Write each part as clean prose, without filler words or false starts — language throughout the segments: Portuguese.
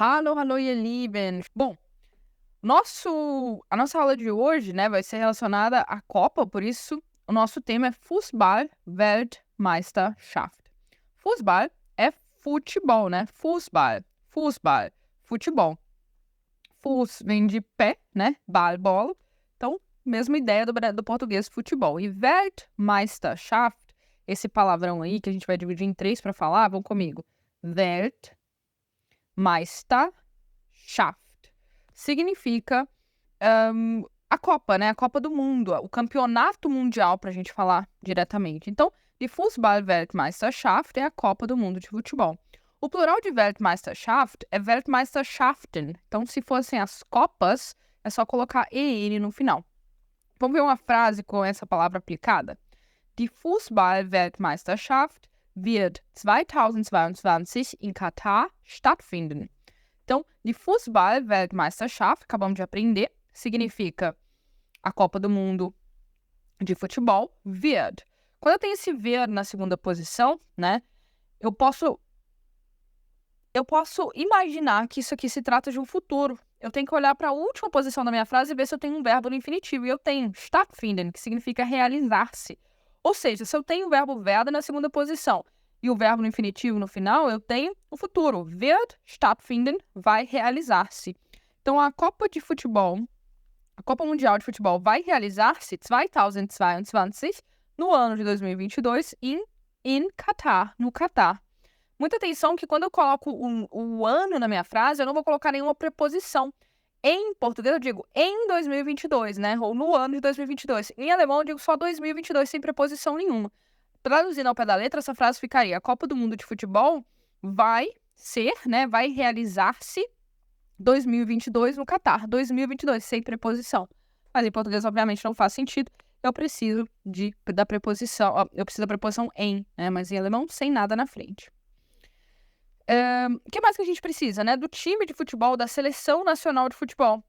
Hallo, hallo, ihr Lieben. Bom, a nossa aula de hoje, né, vai ser relacionada à Copa, por isso o nosso tema é Fußball-Weltmeisterschaft. Fußball é futebol, né? Fußball, futebol. Fuß vem de pé, né? Ball, bola. Então, mesma ideia do português futebol. E Weltmeisterschaft, esse palavrão aí que a gente vai dividir em três para falar, vão comigo. Weltmeisterschaft significa a Copa, né? A Copa do Mundo, o campeonato mundial, para a gente falar diretamente. Então, die Fußball-Weltmeisterschaft é a Copa do Mundo de futebol. O plural de Weltmeisterschaft é Weltmeisterschaften. Então, se fossem as Copas, é só colocar EN no final. Vamos ver uma frase com essa palavra aplicada? Die Fußball-Weltmeisterschaft wird 2022 in Katar stattfinden. Então, die Fußball-Weltmeisterschaft, acabamos de aprender, significa a Copa do Mundo de futebol, wird. Quando eu tenho esse wird na segunda posição, né, eu posso imaginar que isso aqui se trata de um futuro. Eu tenho que olhar para a última posição da minha frase e ver se eu tenho um verbo no infinitivo. E eu tenho stattfinden, que significa realizar-se. Ou seja, se eu tenho o verbo werden na segunda posição e o verbo no infinitivo no final, eu tenho o futuro. Wird stattfinden, vai realizar-se. Então, a Copa Mundial de Futebol vai realizar-se 2022, no ano de 2022, em Catar, no Catar. Muita atenção que quando eu coloco o ano na minha frase, eu não vou colocar nenhuma preposição. Em português eu digo em 2022, né? Ou no ano de 2022. Em alemão eu digo só 2022, sem preposição nenhuma. Traduzindo ao pé da letra, essa frase ficaria: a Copa do Mundo de Futebol vai ser, né? Vai realizar-se 2022 no Catar. 2022, sem preposição. Mas em português, obviamente, não faz sentido. Eu preciso da preposição em, né? Mas em alemão, sem nada na frente. O que mais que a gente precisa, né? Do time de futebol, da seleção nacional de futebol.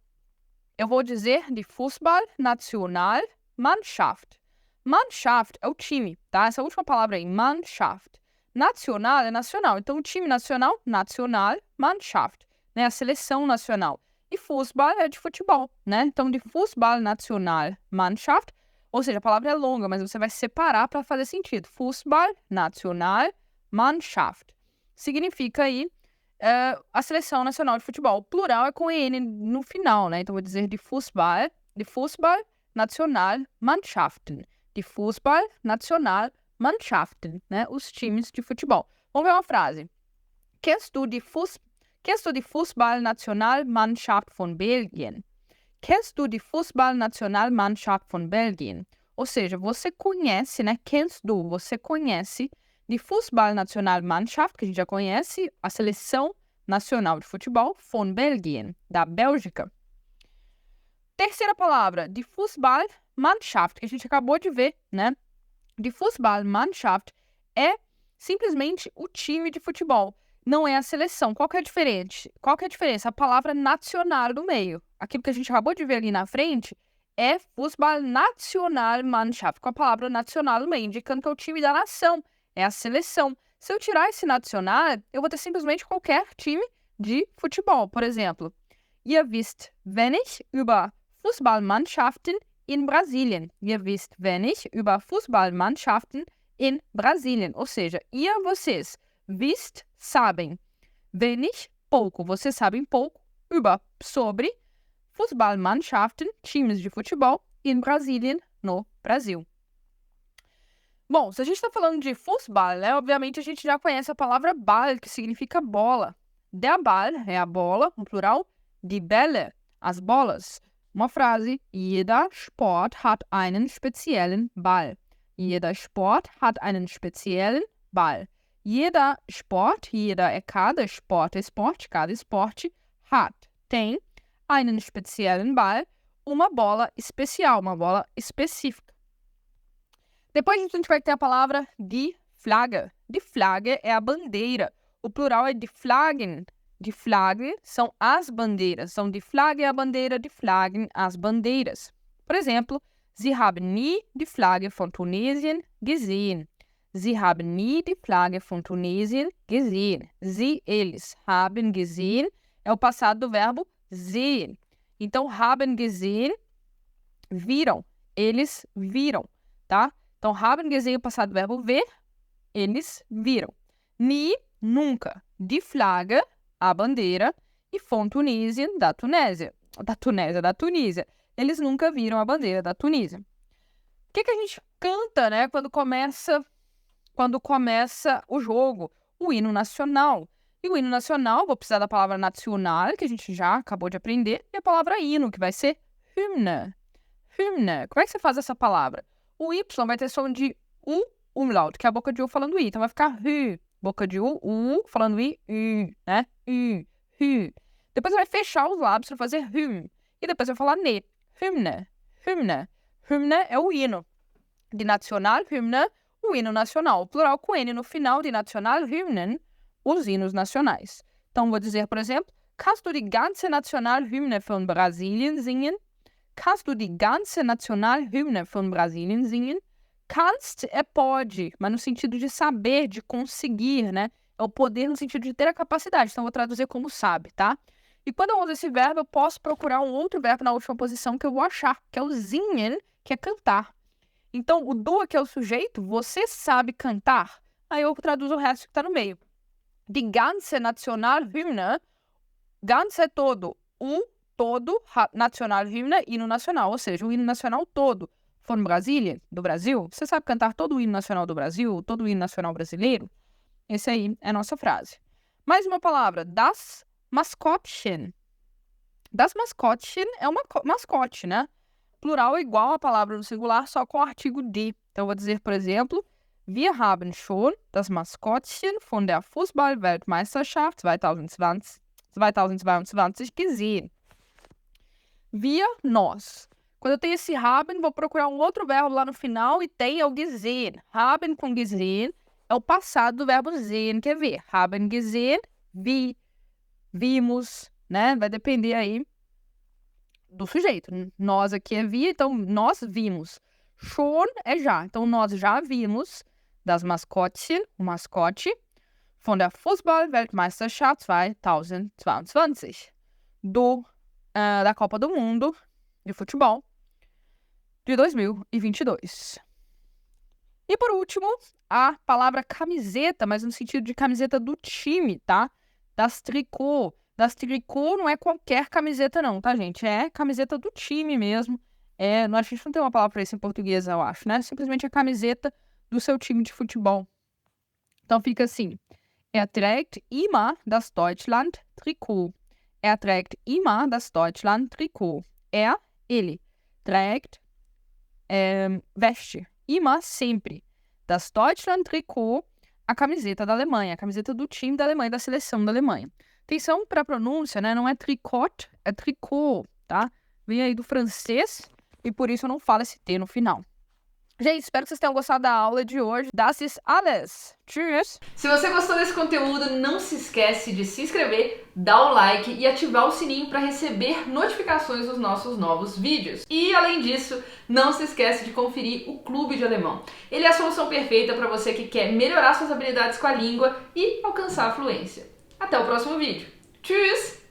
Eu vou dizer de Fußball-Nationalmannschaft. Mannschaft é o time, tá? Essa última palavra aí, Mannschaft. Nacional é nacional. Então, o time nacional, Nationalmannschaft, né? A seleção nacional. E Fußball é de futebol, né? Então, de Fußball-Nationalmannschaft, ou seja, a palavra é longa, mas você vai separar para fazer sentido. Fußball-Nationalmannschaft. Significa aí a seleção nacional de futebol. O plural é com EN no final, né? Então, vou dizer de Fußball-Nationalmannschaften. De Fußball-Nationalmannschaften, né? Os times de futebol. Vamos ver uma frase. Kennst du die Fußball-Nationalmannschaft von Belgien? Kennst du die Fußball-Nationalmannschaft von Belgien? Ou seja, você conhece, né? Kennst du, você conhece de Fußball-Nationalmannschaft, que a gente já conhece, a seleção nacional de futebol, von Belgien, da Bélgica. Terceira palavra, de Fußball-Mannschaft, que a gente acabou de ver, né? De Fußball-Mannschaft é simplesmente o time de futebol, não é a seleção. Qual que é a diferença? A palavra nacional no meio. Aquilo que a gente acabou de ver ali na frente é Fußball-Nationalmannschaft, com a palavra nacional no meio, indicando que é o time da nação. É a seleção. Se eu tirar esse nacional, eu vou ter simplesmente qualquer time de futebol. Por exemplo, ihr wisst wenig über Fußballmannschaften in Brasilien. Ihr wisst wenig über Fußballmannschaften in Brasilien. Ou seja, vocês, wisst, sabem. Wenig, pouco. Vocês sabem pouco über, sobre Fußballmannschaften, times de futebol, in Brasilien, no Brasil. Bom, se a gente está falando de Fußball, né, obviamente a gente já conhece a palavra Ball, que significa bola. Der Ball é a bola, no plural, die Bälle, as bolas. Uma frase, jeder Sport hat einen speziellen Ball. Jeder Sport hat einen speziellen Ball. Jeder Sport, jeder é cada, Sport é esporte, cada esporte, hat, tem, einen speziellen Ball, uma bola especial, uma bola específica. Depois a gente vai ter a palavra die Flagge. Die Flagge é a bandeira. O plural é die Flaggen. Die Flaggen são as bandeiras. Então, die Flagge é a bandeira, die Flaggen as bandeiras. Por exemplo, Sie haben nie die Flagge von Tunesien gesehen. Sie haben nie die Flagge von Tunesien gesehen. Sie, eles, haben gesehen é o passado do verbo sehen. Então, haben gesehen, viram. Eles viram, tá? Então, haben gesehen, o passado do verbo ver, eles viram. Nie, nunca. Die Flagge, a bandeira. E von Tunesien, da Tunésia. Da Tunísia. Eles nunca viram a bandeira da Tunísia. O que a gente canta, né, quando começa o jogo? O hino nacional. E o hino nacional, vou precisar da palavra nacional, que a gente já acabou de aprender, e a palavra hino, que vai ser hymne. Hymne. Como é que você faz essa palavra? O Y vai ter som de U, umlaut, que é a boca de U falando I. Então vai ficar hü. Boca de U, falando I, né? Hü. Depois vai fechar os lábios para fazer hym. E depois vai falar ne. Hymne. Hymne. Hymne é o hino. De nacional, hymne, o hino nacional. Plural com N no final, de nacional, hymnen, os hinos nacionais. Então vou dizer, por exemplo, kannst du die ganze Nationalhymne von Brasilien singen? Kannst du die ganze Nationalhymne von Brasilien singen? Kannst é pode, mas no sentido de saber, de conseguir, né? É o poder no sentido de ter a capacidade. Então, eu vou traduzir como sabe, tá? E quando eu uso esse verbo, eu posso procurar um outro verbo na última posição que eu vou achar, que é o singen, que é cantar. Então, o du, que é o sujeito, você sabe cantar? Aí eu traduzo o resto que está no meio. Die ganze Nationalhymne, ganze é todo, o todo, Nationalhymne, hino nacional, ou seja, o hino nacional todo. Von Brasília, do Brasil, você sabe cantar todo o hino nacional do Brasil, todo o hino nacional brasileiro? Esse aí é a nossa frase. Mais uma palavra, das Maskottchen. Das Maskottchen é uma mascote, né? Plural é igual a palavra no singular, só com o artigo de. Então, eu vou dizer, por exemplo, wir haben schon das Maskottchen von der Fußball-Weltmeisterschaft 2022 gesehen. Wir, nós. Quando eu tenho esse haben, vou procurar um outro verbo lá no final e tem o gesehen. Haben com gesehen é o passado do verbo sehen, que é ver. Haben gesehen, vimos, né? Vai depender aí do sujeito. Nós aqui é vi, então nós vimos. Schon é já. Então nós já vimos das Maskottchen, o mascote, von der Fußball-Weltmeisterschaft 2022. Da Copa do Mundo de Futebol de 2022. E por último, a palavra camiseta, mas no sentido de camiseta do time, tá? Das tricô. Das tricô não é qualquer camiseta não, tá, gente? É camiseta do time mesmo. A gente não tem uma palavra para isso em português, eu acho, né? Simplesmente a camiseta do seu time de futebol. Então fica assim. Trägt immer das Deutschland Trikot. Trägt immer das Deutschland Trikot. Ele. Trägt, veste. Immer, sempre. Das Deutschland Trikot, a camiseta da Alemanha, a camiseta do time da Alemanha, da seleção da Alemanha. Atenção para a pronúncia, né? Não é tricot, é tricot, tá? Vem aí do francês e por isso eu não falo esse T no final. Gente, espero que vocês tenham gostado da aula de hoje. Das ist alles. Tschüss! Se você gostou desse conteúdo, não se esquece de se inscrever, dar o like e ativar o sininho para receber notificações dos nossos novos vídeos. E, além disso, não se esquece de conferir o Clube de Alemão. Ele é a solução perfeita para você que quer melhorar suas habilidades com a língua e alcançar a fluência. Até o próximo vídeo. Tschüss!